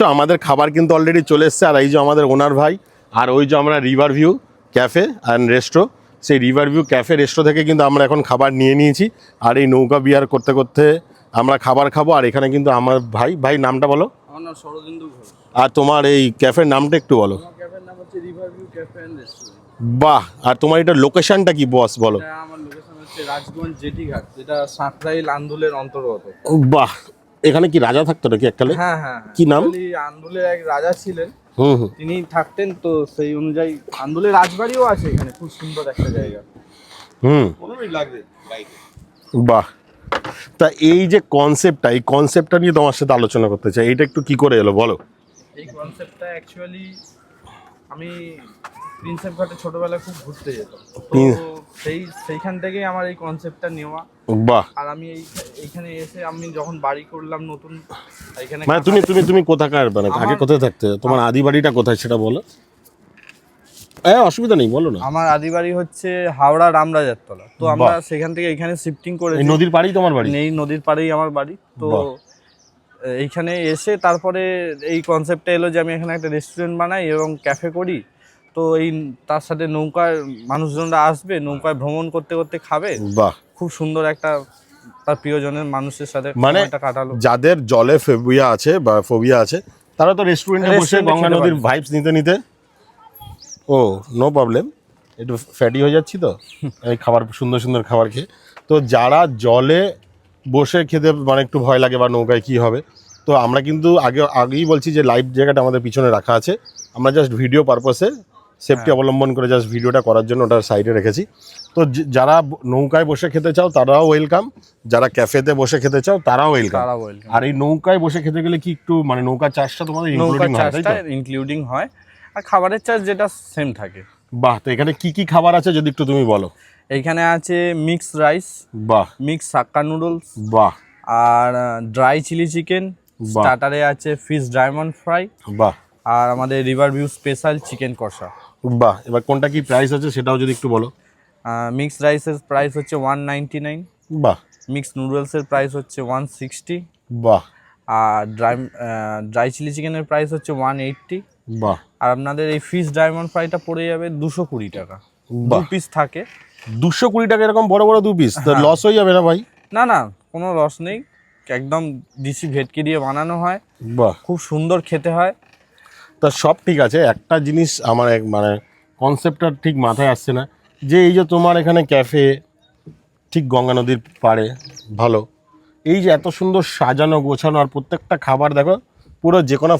তো আমাদের খাবার কিন্তু অলরেডি চলে এসছে, আর এই যে আমাদের ওনার ভাই, আর ওই যে আমরা river view cafe and resto, সেই রিভার ভিউ ক্যাফে রেস্ট্রো থেকে কিন্তু আমরা এখন খাবার নিয়ে নিয়েছি। আর এই নৌকা বিহার করতে করতে আমরা খাবার খাবো। আর এখানে কিন্তু আমার ভাই নামটা বলো। আমার নাম শরদিন্দু ঘোষ। আর তোমার এই ক্যাফের নামটা একটু বলো। আমার ক্যাফের নাম হচ্ছে river view cafe and restaurant. বাহ, আর তোমার এটা লোকেশনটা কি বস বলো। আমার লোকেশন হচ্ছে রাজগঞ্জ জেটি ঘাট, যেটা সাঁকরাইল আন্দুলের অন্তর্গত। বাহ, এখানে কি রাজা থাকতো নাকি এককালে? হ্যাঁ হ্যাঁ, কি নাম? আন্দুলের এক রাজা ছিলেন, হুম, তিনি থাকতেন। তো সেই অনুযায়ী আন্দুলের রাজবাড়িও আছে এখানে, খুব সুন্দর একটা জায়গা। বাহ। তা এই যে কনসেপ্টটা, এই কনসেপ্টটা নিয়ে তোমার সাথে আলোচনা করতে চাই। এইটা একটু কি করে এলো বলো। এই কনসেপ্টটা অ্যাকচুয়ালি আমি প্রিন্সেপ ঘাটে ছোটবেলায় খুব ঘুরতে যেতাম, তো সেইখান থেকেই আমার এই কনসেপ্টটা নেওয়া। বাহ। আর আমি এইখানে এসে আমি যখন বাড়ি করলাম নতুন, এখানে মানে তুমি কোথাকার, মানে আগে কোথায় থাকতে, তোমার আদি বাড়িটা কোথায় সেটা বলো। অসুবিধা নেই, বলো না। আমার আদি বাড়ি হচ্ছে হাওড়া রামরাজার তলা। তো আমরা সেখান থেকে এখানে শিফটিং করেছি। নদীর পাড়েই তোমার বাড়ি? এই নদীর পাড়েই আমার বাড়ি। তো এইখানে এসে তারপরে এই কনসেপ্টটা এলো যে আমি এখানে একটা রেস্টুরেন্ট বানাই এবং ক্যাফে করি। তো এই তার সাথে নৌকায় মানুষজনরা আসবে, নৌকায় ভ্রমণ করতে করতে খাবে। বাহ, খুব সুন্দর একটা তার প্রিয়জনের মানুষের সাথে মানে কাটালো। যাদের জলে ফোবিয়া আছে তারা তো রেস্টুরেন্টে বসে গঙ্গা নদীর ভাইবস নিতে ও নো প্রবলেম। একটু ফ্যাটি হয়ে যাচ্ছি তো এই খাবার, সুন্দর খাবার খেয়ে। তো যারা জলে বসে খেতে মানে একটু ভয় লাগে বা নৌকায় কী হবে, তো আমরা কিন্তু আগেই বলছি যে লাইভ জায়গাটা আমাদের পিছনে রাখা আছে। আমরা জাস্ট ভিডিও পারপাসে সেফটি অবলম্বন করে জাস্ট ভিডিওটা করার জন্য ওটার সাইডে রেখেছি। তো যারা নৌকায় বসে খেতে চাও তারাও ওয়েলকাম, যারা ক্যাফেতে বসে খেতে চাও তারাও ওয়েলকাম। আর এই নৌকায় বসে খেতে গেলে কি একটু মানে নৌকা চার্জটা তোমাদের ইনক্লুডিং হয়, আর খাবারের চার্জ যেটা সেম থাকে। বাহ, তো এখানে কি কি খাবার আছে যদি একটু তুমি বলো। এইখানে আছে মিক্স রাইস, বাহ, মিক্স হাক্কা নুডলস, বাহ, আর ড্রাই চিলি চিকেন, স্টার্টারে আছে ফিশ ডায়মন্ড ফ্রাই, বাহ, আর আমাদের রিভার ভিউ স্পেশাল চিকেন কষা। বাহ। এবার কোনটা কি প্রাইস আছে সেটাও যদি একটু বলো। মিক্স রাইসের প্রাইস হচ্ছে 199। বাহ। মিক্স নুডলসের প্রাইস হচ্ছে 160। বাহ। আর ড্রাই চিলি চিকেনের প্রাইস হচ্ছে 180। বাহ। আর আপনাদের এই ফিশ ডায়মন্ড ফ্রাইটা পড়ে যাবে 220 টাকা। 2 পিস থাকে। 220 টাকা এরকম বড় বড় 2 পিস, তো লস হয়ে যাবে না ভাই? না না, কোনো লস নেই, একদম দেশি ভেটকি দিয়ে বানানো হয়। বাহ, খুব সুন্দর খেতে হয়। তা সব ঠিক আছে, একটা জিনিস আমার মানে কনসেপ্টটা ঠিক মাথায় আসছে না, যে এই যে তোমার এখানে ক্যাফে ঠিক গঙ্গা নদীর পাড়ে, ভালো এই যে এত সুন্দর সাজানো গোছানো, আর প্রত্যেকটা খাবার দেখো পুরো যে কোনো